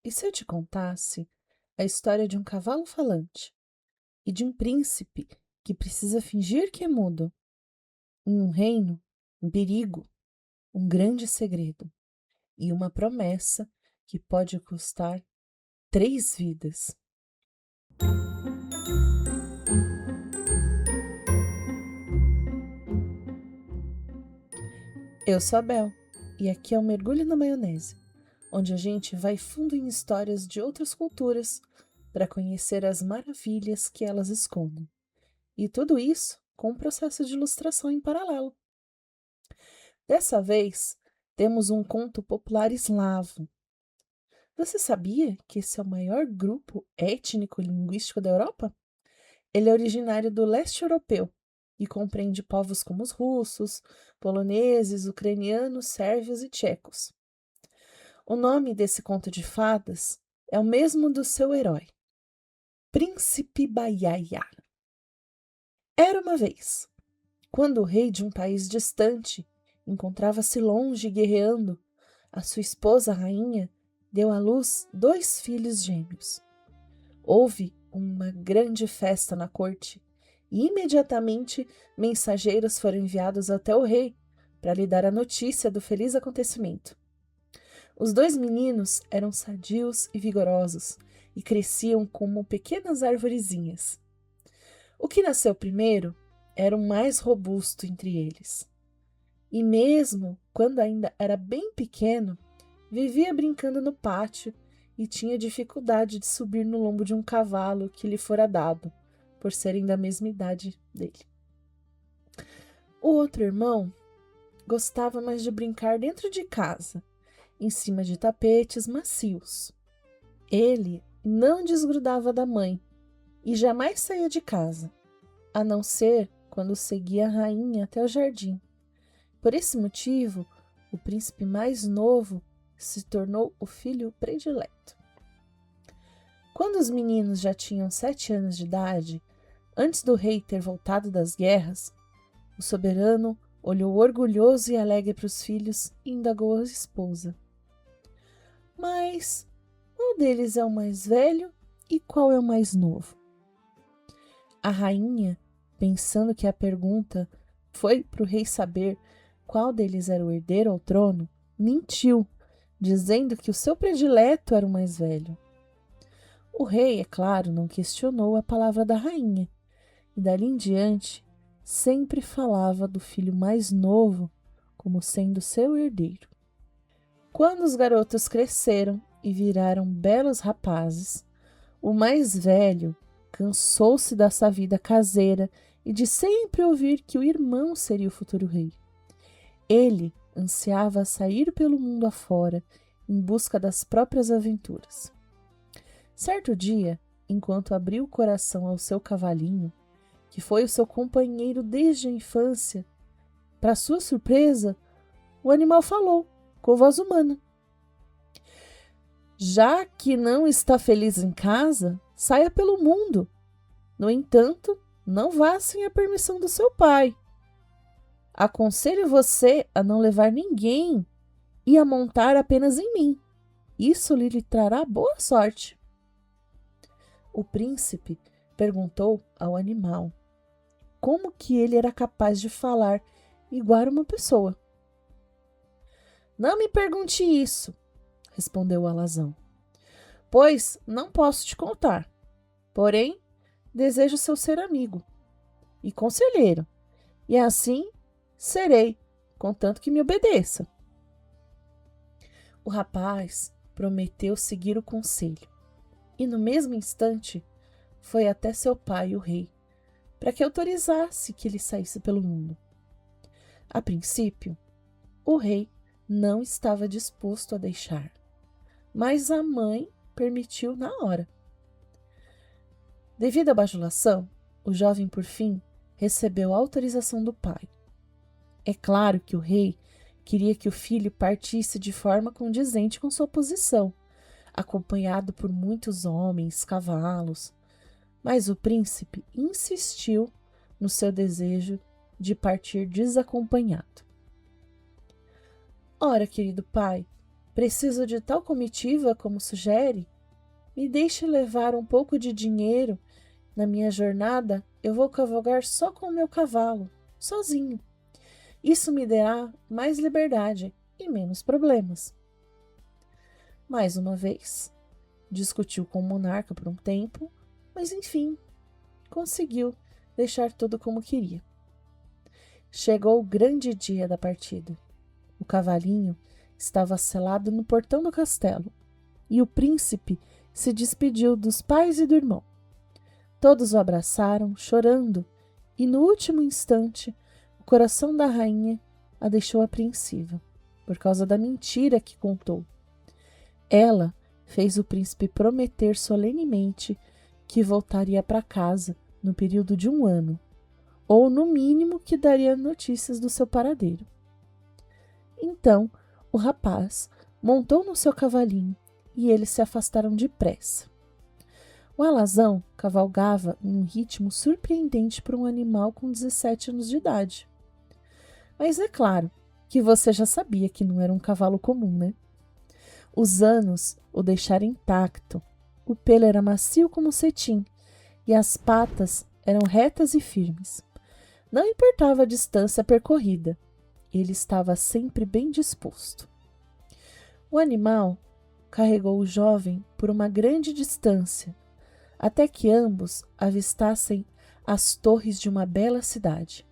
E se eu te contasse a história de um cavalo falante e de um príncipe que precisa fingir que é mudo, em um reino, um perigo, um grande segredo e uma promessa que pode custar 3 vidas? Eu sou a Bel e aqui é o Mergulho na Maionese, onde a gente vai fundo em histórias de outras culturas para conhecer as maravilhas que elas escondem. E tudo isso com um processo de ilustração em paralelo. Dessa vez, temos um conto popular eslavo. Você sabia que esse é o maior grupo étnico-linguístico da Europa? Ele é originário do leste europeu e compreende povos como os russos, poloneses, ucranianos, sérvios e tchecos. O nome desse conto de fadas é o mesmo do seu herói, Príncipe Baiaia. Era uma vez, quando o rei de um país distante encontrava-se longe guerreando, a sua esposa, a rainha, deu à luz 2 filhos gêmeos. Houve uma grande festa na corte e imediatamente mensageiros foram enviados até o rei para lhe dar a notícia do feliz acontecimento. Os 2 meninos eram sadios e vigorosos e cresciam como pequenas arvorezinhas. O que nasceu primeiro era o mais robusto entre eles. E mesmo quando ainda era bem pequeno, vivia brincando no pátio e tinha dificuldade de subir no lombo de um cavalo que lhe fora dado, por serem da mesma idade dele. O outro irmão gostava mais de brincar dentro de casa, em cima de tapetes macios. Ele não desgrudava da mãe e jamais saía de casa, a não ser quando seguia a rainha até o jardim. Por esse motivo, o príncipe mais novo se tornou o filho predileto. Quando os meninos já tinham 7 anos de idade, antes do rei ter voltado das guerras, o soberano olhou orgulhoso e alegre para os filhos e indagou a esposa: Mas qual deles é o mais velho e qual é o mais novo? A rainha, pensando que a pergunta foi para o rei saber qual deles era o herdeiro ao trono, mentiu, dizendo que o seu predileto era o mais velho. O rei, é claro, não questionou a palavra da rainha, e dali em diante sempre falava do filho mais novo como sendo seu herdeiro. Quando os garotos cresceram e viraram belos rapazes, o mais velho cansou-se dessa vida caseira e de sempre ouvir que o irmão seria o futuro rei. Ele ansiava sair pelo mundo afora em busca das próprias aventuras. Certo dia, enquanto abriu o coração ao seu cavalinho, que foi o seu companheiro desde a infância, para sua surpresa, o animal falou, com voz humana: Já que não está feliz em casa, saia pelo mundo. No entanto, não vá sem a permissão do seu pai. Aconselho você a não levar ninguém e a montar apenas em mim. Isso lhe trará boa sorte. O príncipe perguntou ao animal como que ele era capaz de falar igual a uma pessoa. Não me pergunte isso, respondeu o alazão, pois não posso te contar. Porém, desejo seu amigo e conselheiro, e assim serei, contanto que me obedeça. O rapaz prometeu seguir o conselho e, no mesmo instante, foi até seu pai, o rei, para que autorizasse que ele saísse pelo mundo. A princípio, o rei não estava disposto a deixar, mas a mãe permitiu na hora. Devido à bajulação, o jovem, por fim, recebeu a autorização do pai. É claro que o rei queria que o filho partisse de forma condizente com sua posição, acompanhado por muitos homens, cavalos, mas o príncipe insistiu no seu desejo de partir desacompanhado. Ora, querido pai, Preciso de tal comitiva como sugere? Me deixe levar um pouco de dinheiro. Na minha jornada, eu vou cavalgar só com o meu cavalo, sozinho. Isso me dará mais liberdade e menos problemas. Mais uma vez, discutiu com o monarca por um tempo, mas enfim, conseguiu deixar tudo como queria. Chegou o grande dia da partida. O cavalinho estava selado no portão do castelo e o príncipe se despediu dos pais e do irmão. Todos o abraçaram, chorando, e no último instante, o coração da rainha a deixou apreensiva, por causa da mentira que contou. Ela fez o príncipe prometer solenemente que voltaria para casa no período de 1 ano, ou no mínimo que daria notícias do seu paradeiro. Então, o rapaz montou no seu cavalinho e eles se afastaram depressa. O alazão cavalgava em um ritmo surpreendente para um animal com 17 anos de idade. Mas é claro que você já sabia que não era um cavalo comum, né? Os anos o deixaram intacto. O pelo era macio como cetim e as patas eram retas e firmes. Não importava a distância percorrida, ele estava sempre bem disposto. O animal carregou o jovem por uma grande distância, até que ambos avistassem as torres de uma bela cidade.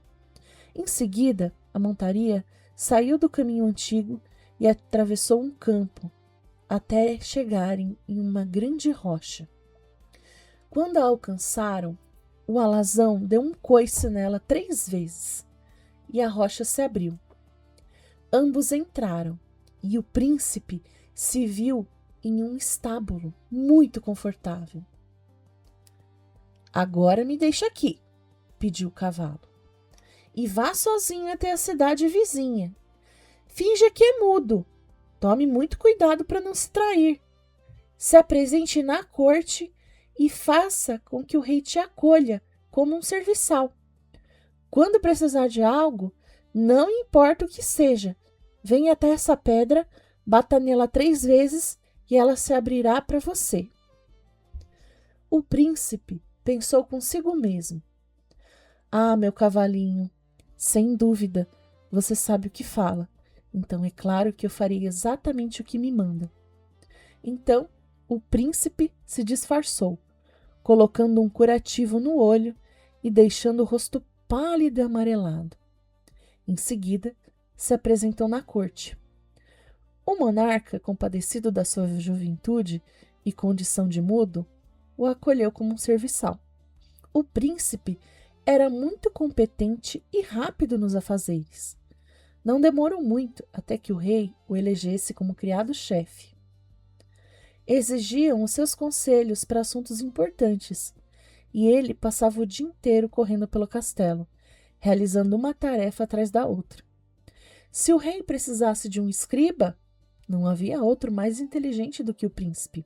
Em seguida, a montaria saiu do caminho antigo e atravessou um campo, até chegarem em uma grande rocha. Quando a alcançaram, o alazão deu um coice nela 3 vezes e a rocha se abriu. Ambos entraram e o príncipe se viu em um estábulo muito confortável. Agora me deixa aqui, pediu o cavalo, e vá sozinho até a cidade vizinha. Finja que é mudo. Tome muito cuidado para não se trair. Se apresente na corte e faça com que o rei te acolha como um serviçal. Quando precisar de algo, não importa o que seja, venha até essa pedra, bata nela 3 vezes e ela se abrirá para você. O príncipe pensou consigo mesmo. Ah, meu cavalinho, sem dúvida, você sabe o que fala. Então é claro que eu farei exatamente o que me manda. Então, o príncipe se disfarçou, colocando um curativo no olho e deixando o rosto pálido e amarelado. Em seguida, se apresentou na corte. O monarca, compadecido da sua juventude e condição de mudo, o acolheu como um serviçal. O príncipe era muito competente e rápido nos afazeres. Não demorou muito até que o rei o elegesse como criado-chefe. Exigiam os seus conselhos para assuntos importantes, e ele passava o dia inteiro correndo pelo castelo, realizando uma tarefa atrás da outra. Se o rei precisasse de um escriba, não havia outro mais inteligente do que o príncipe.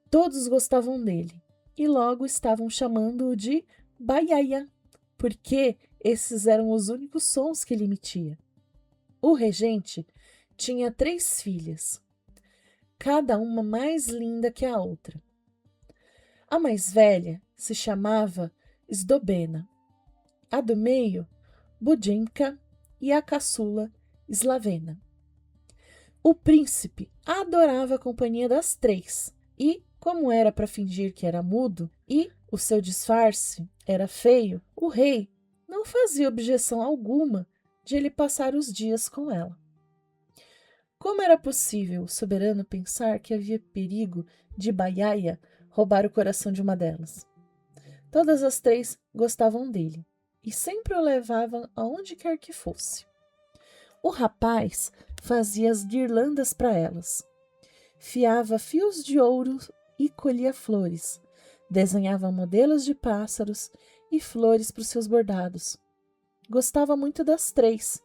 Todos gostavam dele, e logo estavam chamando-o de Baiaia, porque esses eram os únicos sons que ele emitia. O regente tinha 3 filhas, cada uma mais linda que a outra. A mais velha se chamava Sdobena, a do meio, Budimka, e a caçula, Slavena. O príncipe adorava a companhia das 3 e, como era para fingir que era mudo e o seu disfarce era feio, o rei não fazia objeção alguma de ele passar os dias com ela. Como era possível o soberano pensar que havia perigo de Baiaia roubar o coração de uma delas? Todas as 3 gostavam dele e sempre o levavam aonde quer que fosse. O rapaz fazia as guirlandas para elas, fiava fios de ouro e colhia flores, desenhava modelos de pássaros e flores para os seus bordados. Gostava muito das 3,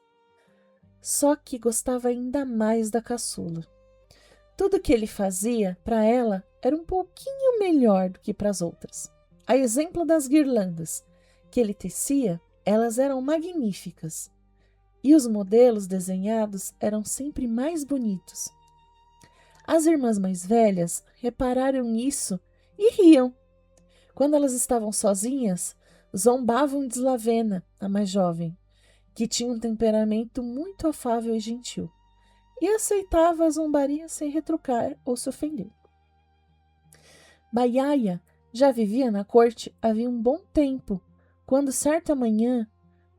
só que gostava ainda mais da caçula. Tudo que ele fazia para ela era um pouquinho melhor do que para as outras. A exemplo das guirlandas que ele tecia, elas eram magníficas. e os modelos desenhados eram sempre mais bonitos. As irmãs mais velhas repararam isso e riam. Quando elas estavam sozinhas, zombavam de Slavena, a mais jovem, que tinha um temperamento muito afável e gentil, e aceitava a zombaria sem retrucar ou se ofender. Baiaia já vivia na corte havia um bom tempo, quando certa manhã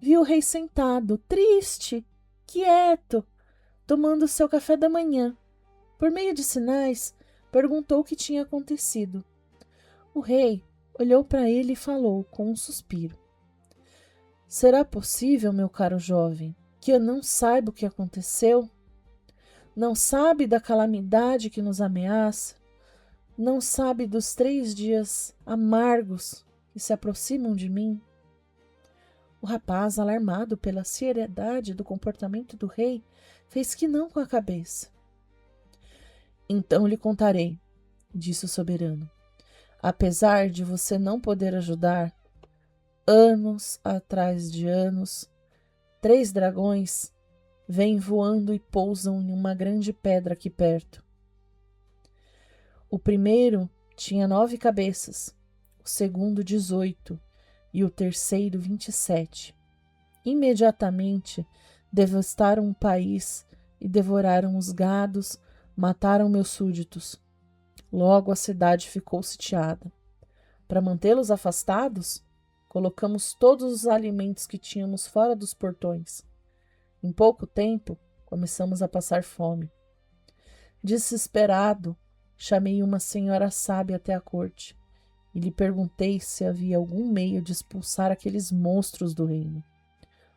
viu o rei sentado, triste, quieto, tomando seu café da manhã. Por meio de sinais, perguntou o que tinha acontecido. O rei olhou para ele e falou com um suspiro: Será possível, meu caro jovem, que eu não saiba o que aconteceu? Não sabe da calamidade que nos ameaça? Não sabe dos 3 dias amargos que se aproximam de mim? O rapaz, alarmado pela seriedade do comportamento do rei, fez que não com a cabeça. Então lhe contarei, disse o soberano. Apesar de você não poder ajudar, anos atrás de anos, 3 dragões vêm voando e pousam em uma grande pedra aqui perto. O primeiro tinha 9 cabeças, o segundo 18 e o terceiro 27. Imediatamente devastaram o país e devoraram os gados, mataram meus súditos. Logo a cidade ficou sitiada. Para mantê-los afastados, colocamos todos os alimentos que tínhamos fora dos portões. Em pouco tempo, começamos a passar fome. Desesperado, chamei uma senhora sábia até a corte e lhe perguntei se havia algum meio de expulsar aqueles monstros do reino.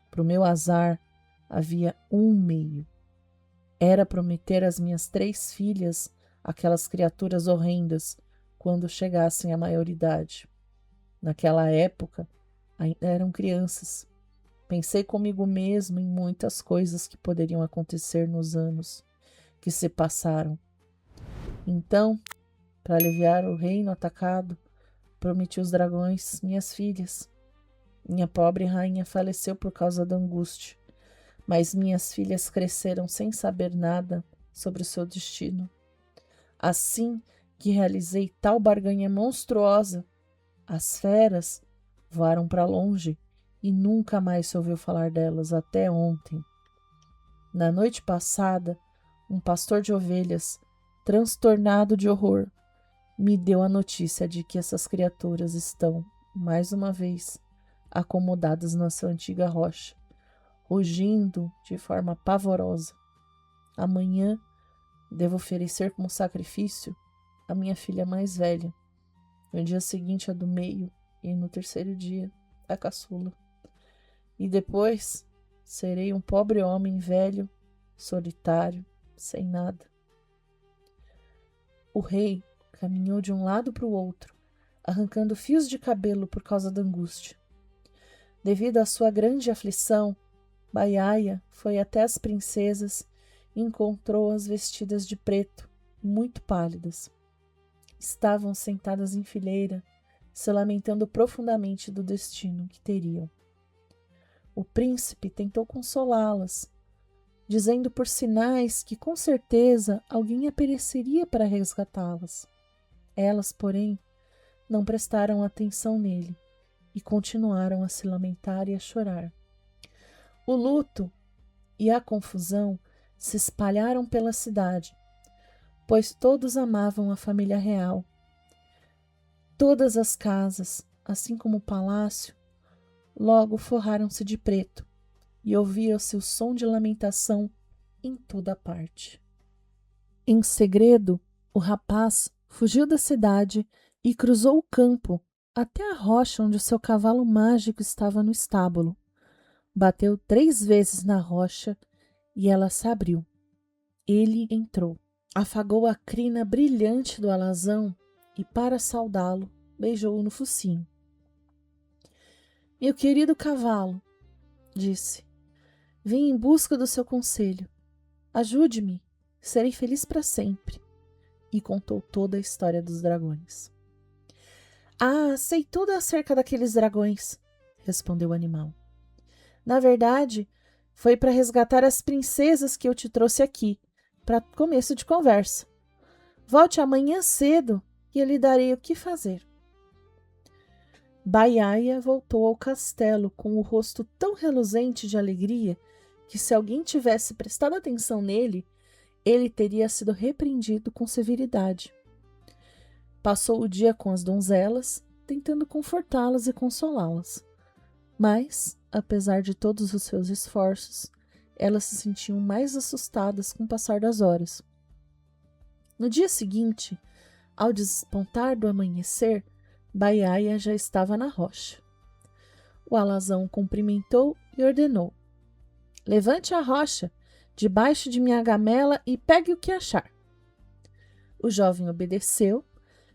Para o meu azar, havia um meio. Era prometer às minhas 3 filhas aquelas criaturas horrendas quando chegassem à maioridade. Naquela época, ainda eram crianças. Pensei comigo mesmo em muitas coisas que poderiam acontecer nos anos que se passaram. Então, para aliviar o reino atacado, prometi aos dragões minhas filhas. Minha pobre rainha faleceu por causa da angústia, mas minhas filhas cresceram sem saber nada sobre o seu destino. Assim que realizei tal barganha monstruosa, as feras voaram para longe e nunca mais se ouviu falar delas até ontem. Na noite passada, um pastor de ovelhas, transtornado de horror, me deu a notícia de que essas criaturas estão, mais uma vez, acomodadas na sua antiga rocha, rugindo de forma pavorosa. Amanhã devo oferecer como sacrifício a minha filha mais velha, no dia seguinte a do meio e no terceiro dia a caçula. E depois serei um pobre homem velho, solitário, sem nada. O rei caminhou de um lado para o outro, arrancando fios de cabelo por causa da angústia. Devido à sua grande aflição, Baiaia foi até as princesas e encontrou-as vestidas de preto, muito pálidas. Estavam sentadas em fileira, se lamentando profundamente do destino que teriam. O príncipe tentou consolá-las, dizendo por sinais que com certeza alguém apareceria para resgatá-las. Elas, porém, não prestaram atenção nele e continuaram a se lamentar e a chorar. O luto e a confusão se espalharam pela cidade, pois todos amavam a família real. Todas as casas, assim como o palácio, logo forraram-se de preto e ouvia-se o som de lamentação em toda parte. Em segredo, o rapaz fugiu da cidade e cruzou o campo até a rocha onde o seu cavalo mágico estava no estábulo. Bateu 3 vezes na rocha e ela se abriu. Ele entrou, afagou a crina brilhante do alazão e, para saudá-lo, beijou-o no focinho. Meu querido cavalo, disse, vim em busca do seu conselho. Ajude-me, serei feliz para sempre. E contou toda a história dos dragões. Ah, sei tudo acerca daqueles dragões, respondeu o animal. Na verdade, Foi para resgatar as princesas que eu te trouxe aqui, para começo de conversa. Volte amanhã cedo e eu lhe darei o que fazer. Baiaia voltou ao castelo com o rosto tão reluzente de alegria que, se alguém tivesse prestado atenção nele, ele teria sido repreendido com severidade. Passou o dia com as donzelas, tentando confortá-las e consolá-las. Mas, apesar de todos os seus esforços, elas se sentiam mais assustadas com o passar das horas. No dia seguinte, ao despontar do amanhecer, Baiaia já estava na rocha. O alazão cumprimentou e ordenou: levante a rocha debaixo de minha gamela e pegue o que achar. O jovem obedeceu,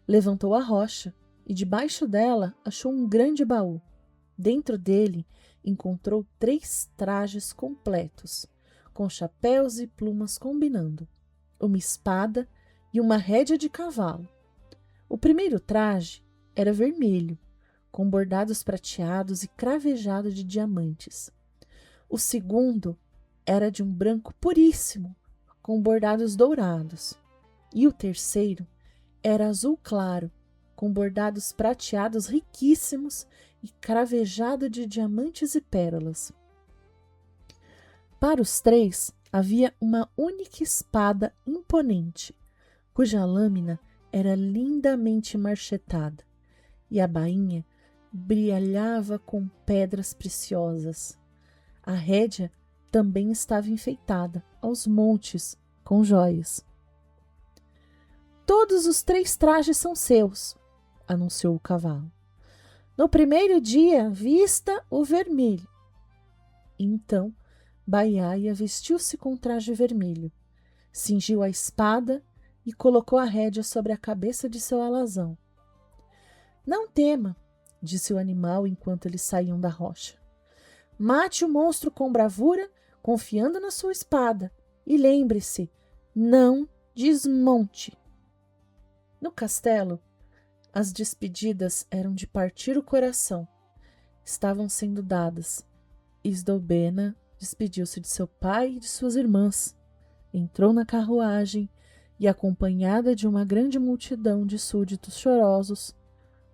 levantou a rocha e debaixo dela achou um grande baú. Dentro dele encontrou 3 trajes completos, com chapéus e plumas combinando, uma espada e uma rédea de cavalo. O primeiro traje era vermelho, com bordados prateados e cravejado de diamantes. O segundo era de um branco puríssimo, com bordados dourados. E o terceiro era azul claro, com bordados prateados riquíssimos e cravejado de diamantes e pérolas. Para os 3 havia uma única espada imponente, cuja lâmina era lindamente marchetada, e a bainha brilhava com pedras preciosas. A rédea também estava enfeitada aos montes com joias. Todos os 3 trajes são seus, anunciou o cavalo. No primeiro dia, vista o vermelho. Então, Baiaia vestiu-se com o traje vermelho, cingiu a espada e colocou a rédea sobre a cabeça de seu alazão. Não tema, disse o animal enquanto eles saíam da rocha. Mate o monstro com bravura, confiando na sua espada. E lembre-se, não desmonte. No castelo, as despedidas eram de partir o coração. Estavam sendo dadas. Isdobena despediu-se de seu pai e de suas irmãs. Entrou na carruagem e, acompanhada de uma grande multidão de súditos chorosos,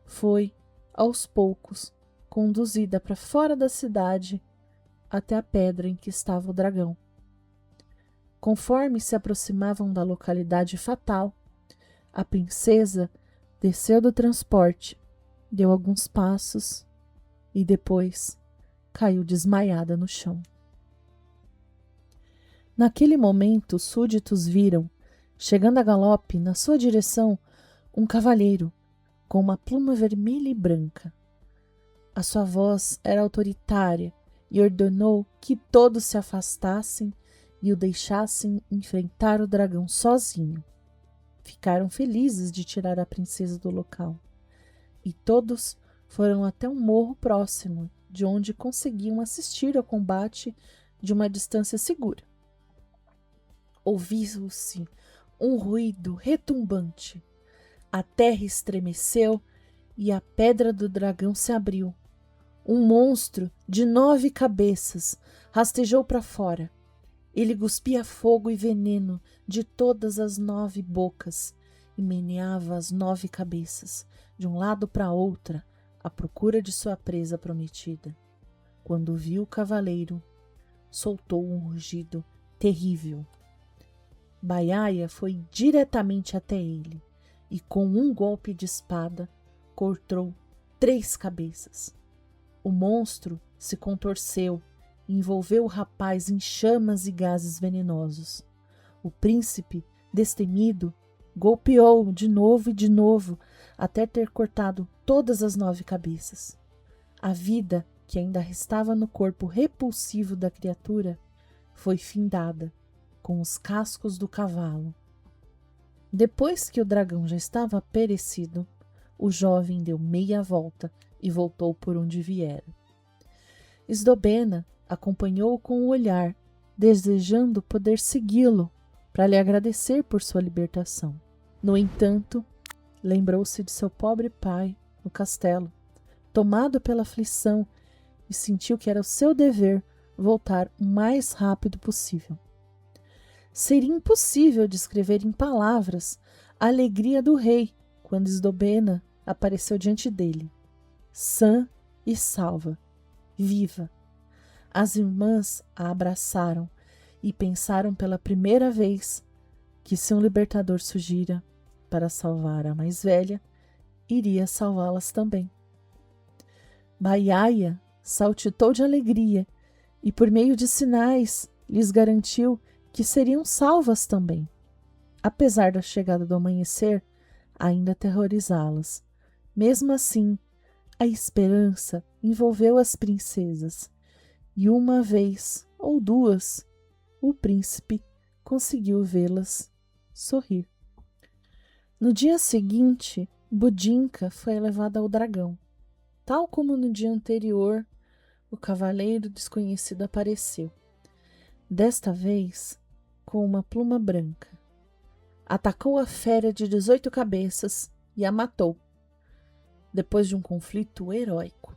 foi, aos poucos, conduzida para fora da cidade até a pedra em que estava o dragão. Conforme se aproximavam da localidade fatal, a princesa desceu do transporte, deu alguns passos e depois caiu desmaiada no chão. Naquele momento, os súditos viram, chegando a galope na sua direção, um cavalheiro com uma pluma vermelha e branca. A sua voz era autoritária e ordenou que todos se afastassem e o deixassem enfrentar o dragão sozinho. Ficaram felizes de tirar a princesa do local, e todos foram até um morro próximo, de onde conseguiam assistir ao combate de uma distância segura. Ouviu-se um ruído retumbante. A terra estremeceu e a pedra do dragão se abriu. Um monstro de 9 cabeças rastejou para fora. Ele cuspia fogo e veneno de todas as 9 bocas e meneava as 9 cabeças, de um lado para outra, à procura de sua presa prometida. Quando viu o cavaleiro, soltou um rugido terrível. Baiaia foi diretamente até ele e, com um golpe de espada, cortou 3 cabeças. O monstro se contorceu e envolveu o rapaz em chamas e gases venenosos. O príncipe, destemido, golpeou de novo, até ter cortado todas as 9 cabeças. A vida que ainda restava no corpo repulsivo da criatura foi findada com os cascos do cavalo. Depois que o dragão já estava perecido, o jovem deu meia volta e voltou por onde viera. Isdobena acompanhou-o com o olhar, desejando poder segui-lo para lhe agradecer por sua libertação. No entanto, lembrou-se de seu pobre pai no castelo, tomado pela aflição, e sentiu que era o seu dever voltar o mais rápido possível. Seria impossível descrever em palavras a alegria do rei quando Esdobena apareceu diante dele, sã e salva, viva. As irmãs a abraçaram e pensaram pela primeira vez que, se um libertador surgira para salvar a mais velha, iria salvá-las também. Baiaia saltitou de alegria e, por meio de sinais, lhes garantiu que seriam salvas também, apesar da chegada do amanhecer ainda aterrorizá-las. Mesmo assim, a esperança envolveu as princesas, e uma vez ou duas, o príncipe conseguiu vê-las sorrir. No dia seguinte, Budinka foi levada ao dragão. Tal como no dia anterior, o cavaleiro desconhecido apareceu. Desta vez, com uma pluma branca. Atacou a fera de 18 cabeças e a matou, depois de um conflito heróico.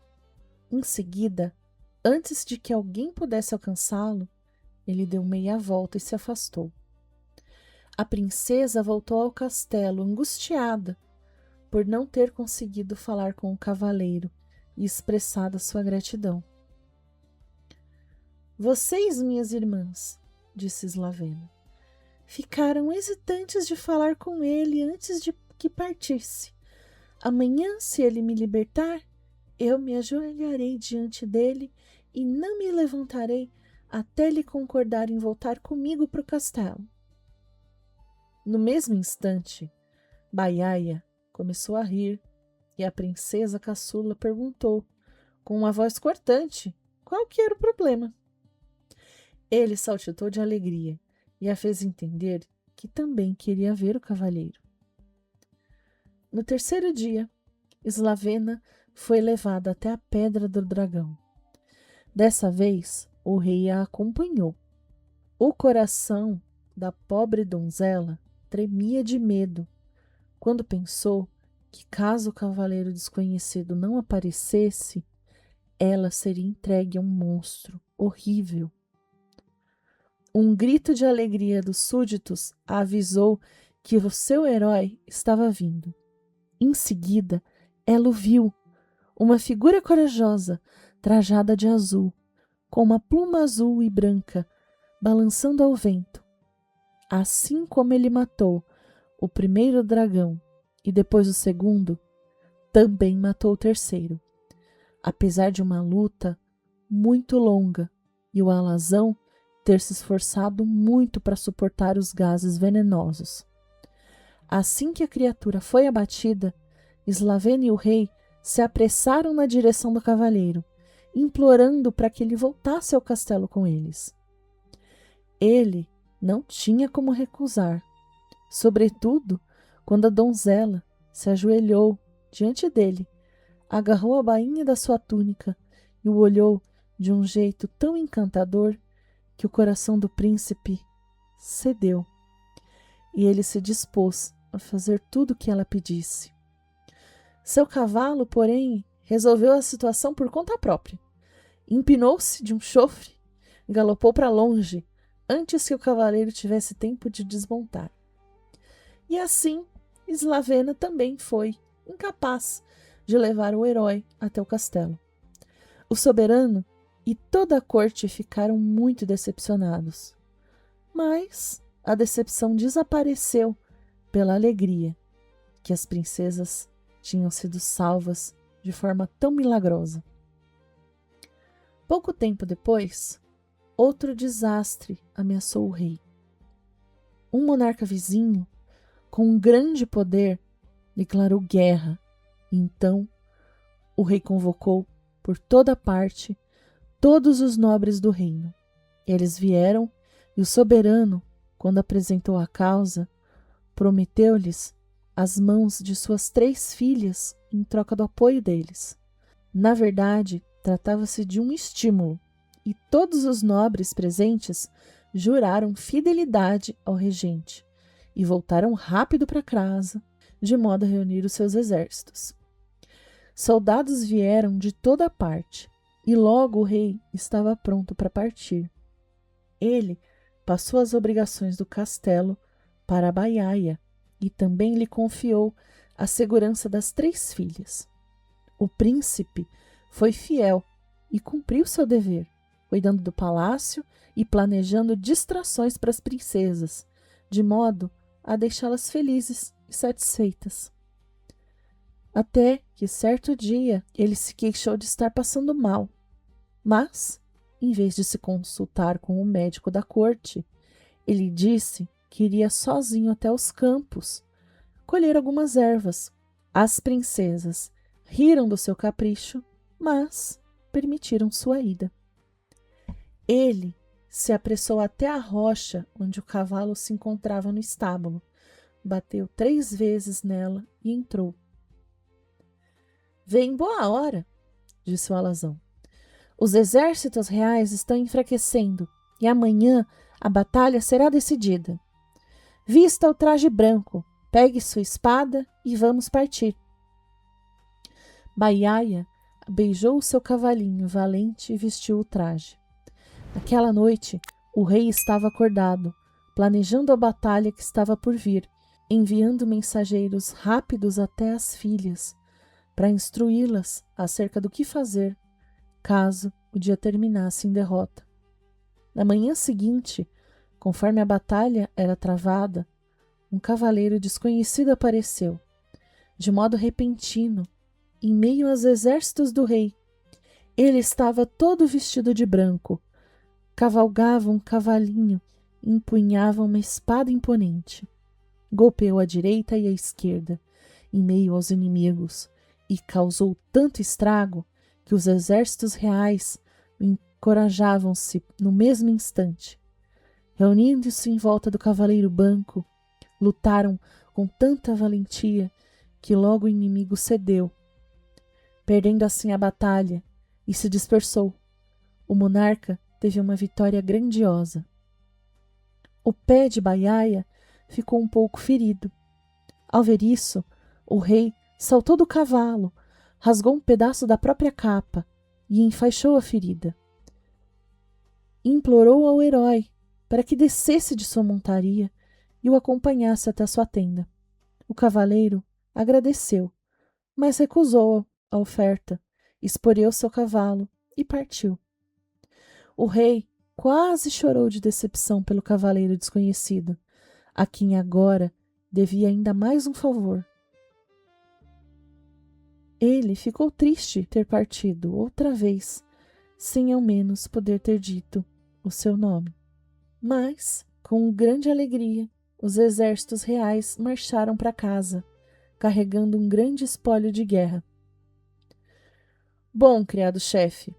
Em seguida, antes de que alguém pudesse alcançá-lo, ele deu meia volta e se afastou. A princesa voltou ao castelo angustiada por não ter conseguido falar com o cavaleiro e expressado sua gratidão. Vocês, minhas irmãs, disse Slavena, ficaram hesitantes de falar com ele antes de que partisse. Amanhã, se ele me libertar, eu me ajoelharei diante dele e não me levantarei até ele concordar em voltar comigo para o castelo. No mesmo instante, Baiaia começou a rir e a princesa caçula perguntou, com uma voz cortante, qual que era o problema. Ele saltitou de alegria e a fez entender que também queria ver o cavalheiro. No terceiro dia, Slavena foi levada até a Pedra do Dragão. Dessa vez, o rei a acompanhou. O coração da pobre donzela tremia de medo quando pensou que, caso o cavaleiro desconhecido não aparecesse, ela seria entregue a um monstro horrível. Um grito de alegria dos súditos a avisou que o seu herói estava vindo. Em seguida, ela o viu, uma figura corajosa, trajada de azul, com uma pluma azul e branca, balançando ao vento. Assim como ele matou o primeiro dragão e depois o segundo, também matou o terceiro. Apesar de uma luta muito longa e o alazão ter se esforçado muito para suportar os gases venenosos. Assim que a criatura foi abatida, Slavena e o rei se apressaram na direção do cavaleiro, implorando para que ele voltasse ao castelo com eles. Ele não tinha como recusar, sobretudo quando a donzela se ajoelhou diante dele, agarrou a bainha da sua túnica e o olhou de um jeito tão encantador que o coração do príncipe cedeu, e ele se dispôs a fazer tudo o que ela pedisse. Seu cavalo, porém, resolveu a situação por conta própria. Empinou-se de um chofre e galopou para longe, antes que o cavaleiro tivesse tempo de desmontar. E assim, Slavena também foi incapaz de levar o herói até o castelo. O soberano e toda a corte ficaram muito decepcionados. Mas a decepção desapareceu pela alegria que as princesas tinham sido salvas de forma tão milagrosa. Pouco tempo depois, outro desastre ameaçou o rei. Um monarca vizinho, com um grande poder, declarou guerra. Então, o rei convocou por toda parte todos os nobres do reino. Eles vieram e o soberano, quando apresentou a causa, prometeu-lhes as mãos de suas 3 filhas em troca do apoio deles. Na verdade, tratava-se de um estímulo, e todos os nobres presentes juraram fidelidade ao regente e voltaram rápido para casa, de modo a reunir os seus exércitos. Soldados vieram de toda parte, e logo o rei estava pronto para partir. Ele passou as obrigações do castelo para a Baiaia e também lhe confiou a segurança das 3 filhas. O príncipe foi fiel e cumpriu seu dever, cuidando do palácio e planejando distrações para as princesas, de modo a deixá-las felizes e satisfeitas. Até que certo dia ele se queixou de estar passando mal, mas, em vez de se consultar com o médico da corte, ele disse que iria sozinho até os campos colher algumas ervas. As princesas riram do seu capricho, mas permitiram sua ida. Ele se apressou até a rocha onde o cavalo se encontrava no estábulo, bateu 3 vezes nela e entrou. Vem boa hora, disse o alazão. Os exércitos reais estão enfraquecendo e amanhã a batalha será decidida. Vista o traje branco, pegue sua espada e vamos partir. Baiaia beijou o seu cavalinho valente e vestiu o traje. Naquela noite, o rei estava acordado, planejando a batalha que estava por vir, enviando mensageiros rápidos até as filhas, para instruí-las acerca do que fazer, caso o dia terminasse em derrota. Na manhã seguinte, conforme a batalha era travada, um cavaleiro desconhecido apareceu, de modo repentino, em meio aos exércitos do rei. Ele estava todo vestido de branco, cavalgava um cavalinho e empunhava uma espada imponente. Golpeou à direita e à esquerda, em meio aos inimigos, e causou tanto estrago que os exércitos reais encorajavam-se no mesmo instante. Reunindo-se em volta do cavaleiro branco, lutaram com tanta valentia que logo o inimigo cedeu, perdendo assim a batalha, e se dispersou. O monarca teve uma vitória grandiosa. O pé de Baiaia ficou um pouco ferido. Ao ver isso, o rei saltou do cavalo, rasgou um pedaço da própria capa e enfaixou a ferida. Implorou ao herói para que descesse de sua montaria e o acompanhasse até sua tenda. O cavaleiro agradeceu, mas recusou a oferta, esporeou seu cavalo e partiu. O rei quase chorou de decepção pelo cavaleiro desconhecido, a quem agora devia ainda mais um favor. Ele ficou triste ter partido outra vez, sem ao menos poder ter dito o seu nome. Mas, com grande alegria, os exércitos reais marcharam para casa, carregando um grande espólio de guerra. Bom, criado-chefe,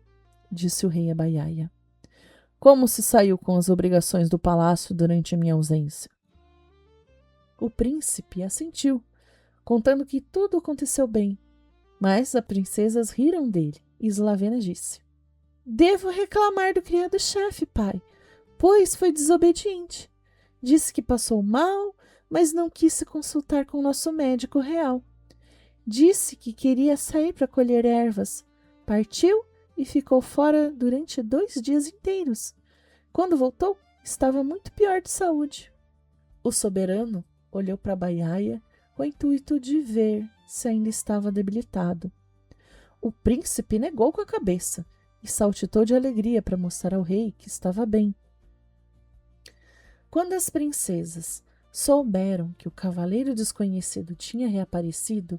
disse o rei a Baiaia, como se saiu com as obrigações do palácio durante a minha ausência? O príncipe assentiu, contando que tudo aconteceu bem, mas as princesas riram dele e Slavena disse: Devo reclamar do criado-chefe, pai, pois foi desobediente. Disse que passou mal, mas não quis se consultar com o nosso médico real. Disse que queria sair para colher ervas. Partiu e ficou fora durante 2 dias inteiros. Quando voltou, estava muito pior de saúde. O soberano olhou para Baiaia com o intuito de ver se ainda estava debilitado. O príncipe negou com a cabeça e saltitou de alegria para mostrar ao rei que estava bem. Quando as princesas souberam que o cavaleiro desconhecido tinha reaparecido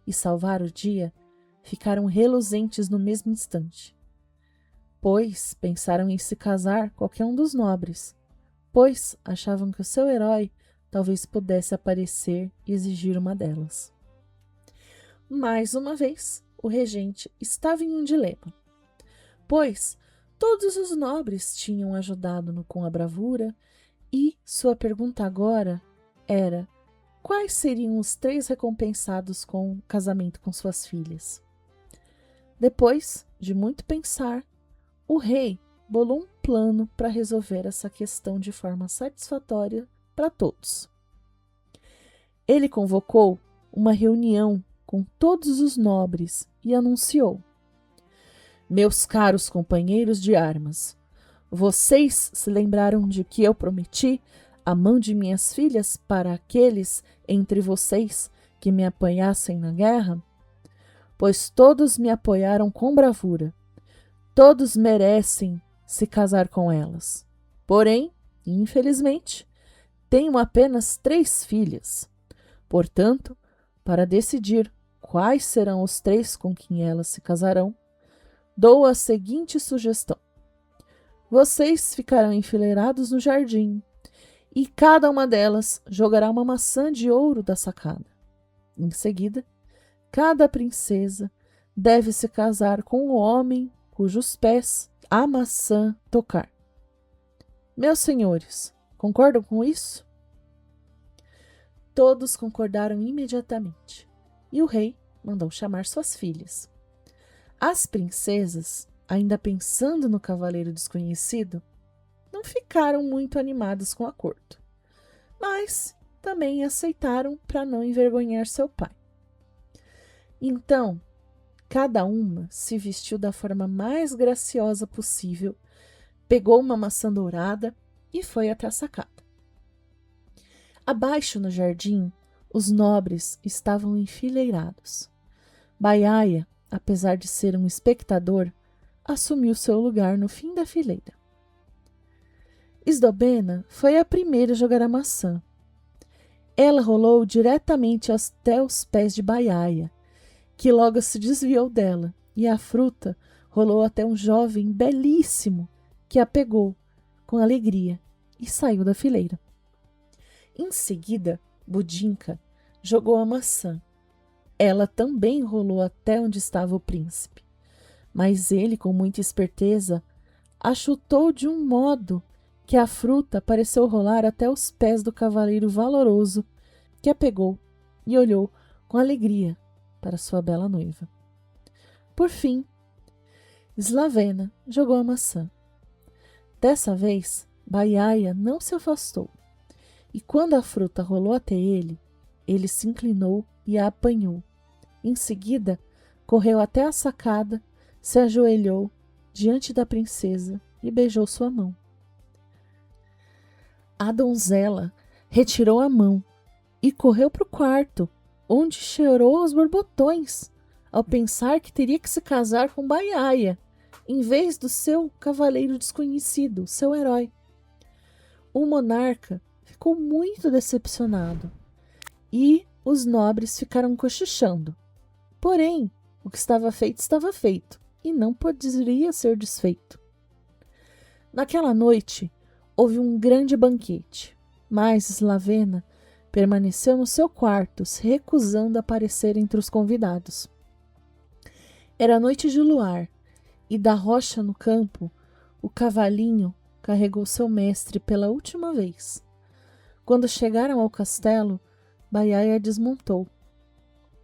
e salvara o dia, ficaram reluzentes no mesmo instante. Pois pensaram em se casar qualquer um dos nobres, pois achavam que o seu herói talvez pudesse aparecer e exigir uma delas. Mais uma vez, o regente estava em um dilema, pois todos os nobres tinham ajudado-no com a bravura e sua pergunta agora era: quais seriam os 3 recompensados com o casamento com suas filhas? Depois de muito pensar, o rei bolou um plano para resolver essa questão de forma satisfatória para todos. Ele convocou uma reunião com todos os nobres e anunciou: Meus caros companheiros de armas, vocês se lembraram de que eu prometi a mão de minhas filhas para aqueles entre vocês que me apanhassem na guerra? Pois todos me apoiaram com bravura. Todos merecem se casar com elas. Porém, infelizmente, tenho apenas 3 filhas. Portanto, para decidir quais serão os 3 com quem elas se casarão, dou a seguinte sugestão. Vocês ficarão enfileirados no jardim e cada uma delas jogará uma maçã de ouro da sacada. Em seguida, cada princesa deve se casar com o homem cujos pés a maçã tocar. Meus senhores, concordam com isso? Todos concordaram imediatamente, e o rei mandou chamar suas filhas. As princesas, ainda pensando no cavaleiro desconhecido, não ficaram muito animadas com o acordo, mas também aceitaram para não envergonhar seu pai. Então, cada uma se vestiu da forma mais graciosa possível, pegou uma maçã dourada e foi até a sacada. Abaixo no jardim, os nobres estavam enfileirados. Baiaia, apesar de ser um espectador, assumiu seu lugar no fim da fileira. Esdobena foi a primeira a jogar a maçã. Ela rolou diretamente até os pés de Baiaia, que logo se desviou dela, e a fruta rolou até um jovem belíssimo, que a pegou com alegria e saiu da fileira. Em seguida, Budinka jogou a maçã. Ela também rolou até onde estava o príncipe, mas ele, com muita esperteza, a chutou de um modo que a fruta pareceu rolar até os pés do cavaleiro valoroso, que a pegou e olhou com alegria para sua bela noiva. Por fim, Slavena jogou a maçã. Dessa vez, Baiaia não se afastou, e quando a fruta rolou até ele, ele se inclinou e a apanhou. Em seguida, correu até a sacada, se ajoelhou diante da princesa e beijou sua mão. A donzela retirou a mão e correu para o quarto, onde chorou aos borbotões, ao pensar que teria que se casar com Baiaia, em vez do seu cavaleiro desconhecido, seu herói. O monarca ficou muito decepcionado e os nobres ficaram cochichando. Porém, o que estava feito e não poderia ser desfeito. Naquela noite, houve um grande banquete, mas Slavena permaneceu no seu quarto, se recusando a aparecer entre os convidados. Era noite de luar, e da rocha no campo, o cavalinho carregou seu mestre pela última vez. Quando chegaram ao castelo, Baiaia desmontou.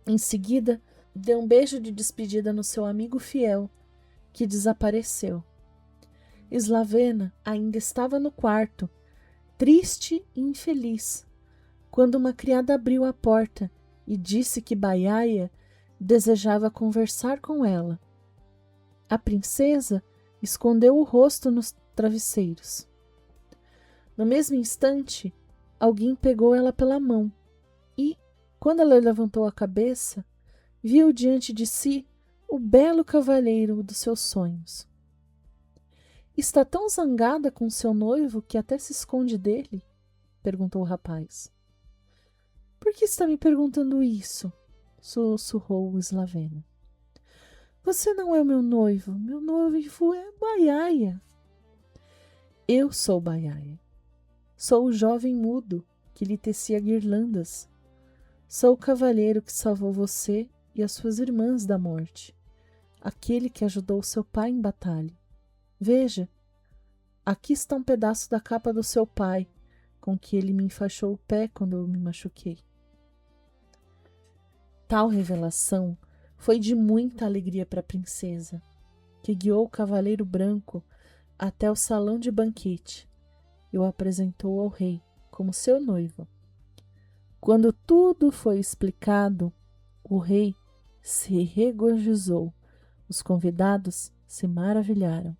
Em seguida, deu um beijo de despedida no seu amigo fiel, que desapareceu. Slavena ainda estava no quarto, triste e infeliz, quando uma criada abriu a porta e disse que Baiaia desejava conversar com ela. A princesa escondeu o rosto nos travesseiros. No mesmo instante, alguém pegou ela pela mão e, quando ela levantou a cabeça, viu diante de si o belo cavaleiro dos seus sonhos. Está tão zangada com seu noivo que até se esconde dele? Perguntou o rapaz. Por que está me perguntando isso? Sussurrou Slavena. Você não é o meu noivo é Baiaia. Eu sou Baiaia. Sou o jovem mudo que lhe tecia guirlandas. Sou o cavalheiro que salvou você e as suas irmãs da morte, aquele que ajudou seu pai em batalha. Veja, aqui está um pedaço da capa do seu pai, com que ele me enfaixou o pé quando eu me machuquei. Tal revelação foi de muita alegria para a princesa, que guiou o cavaleiro branco até o salão de banquete e o apresentou ao rei como seu noivo. Quando tudo foi explicado, o rei se regozijou. Os convidados se maravilharam.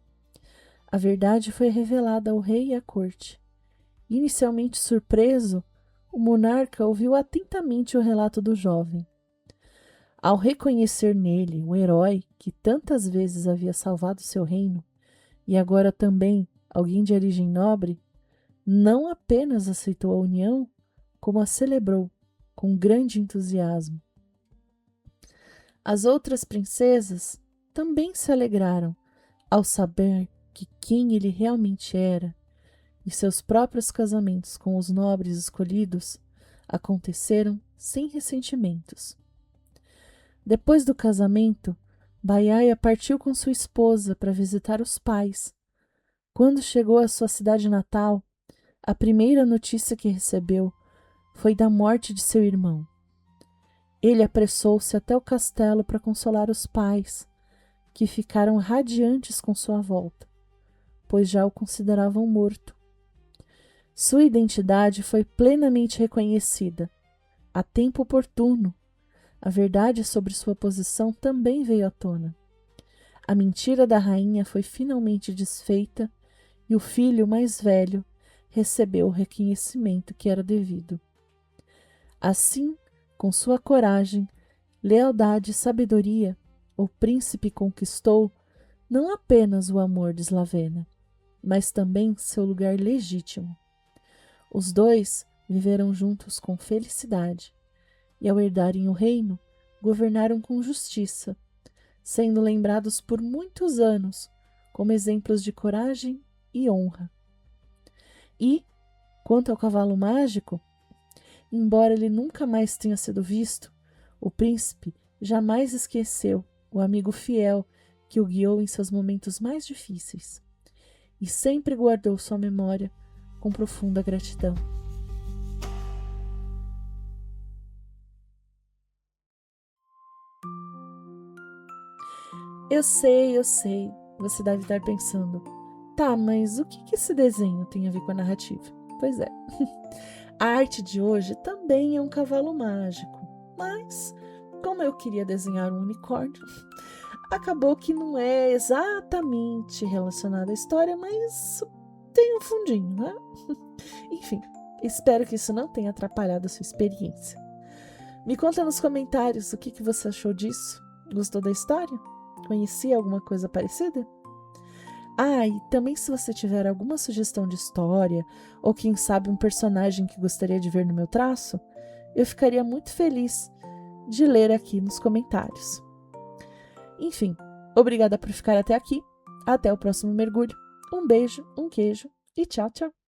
A verdade foi revelada ao rei e à corte. Inicialmente surpreso, o monarca ouviu atentamente o relato do jovem. Ao reconhecer nele o herói que tantas vezes havia salvado seu reino, e agora também alguém de origem nobre, não apenas aceitou a união, como a celebrou com grande entusiasmo. As outras princesas também se alegraram ao saber que quem ele realmente era, e seus próprios casamentos com os nobres escolhidos aconteceram sem ressentimentos. Depois do casamento, Baiaia partiu com sua esposa para visitar os pais. Quando chegou à sua cidade natal, a primeira notícia que recebeu foi da morte de seu irmão. Ele apressou-se até o castelo para consolar os pais, que ficaram radiantes com sua volta, pois já o consideravam morto. Sua identidade foi plenamente reconhecida. A tempo oportuno, a verdade sobre sua posição também veio à tona. A mentira da rainha foi finalmente desfeita e o filho mais velho recebeu o reconhecimento que era devido. Assim, com sua coragem, lealdade e sabedoria, o príncipe conquistou não apenas o amor de Slavena, mas também seu lugar legítimo. Os dois viveram juntos com felicidade e, ao herdarem o reino, governaram com justiça, sendo lembrados por muitos anos como exemplos de coragem e honra. E, quanto ao cavalo mágico, embora ele nunca mais tenha sido visto, o príncipe jamais esqueceu o amigo fiel que o guiou em seus momentos mais difíceis e sempre guardou sua memória com profunda gratidão. Eu sei, você deve estar pensando, tá, mas o que esse desenho tem a ver com a narrativa? Pois é, a arte de hoje também é um cavalo mágico, mas como eu queria desenhar um unicórnio, acabou que não é exatamente relacionado à história, mas tem um fundinho, né? Enfim, espero que isso não tenha atrapalhado a sua experiência. Me conta nos comentários o que você achou disso. Gostou da história? Conhecia alguma coisa parecida? Ah, e também se você tiver alguma sugestão de história, ou quem sabe um personagem que gostaria de ver no meu traço, eu ficaria muito feliz de ler aqui nos comentários. Enfim, obrigada por ficar até aqui. Até o próximo mergulho. Um beijo, um queijo e tchau, tchau.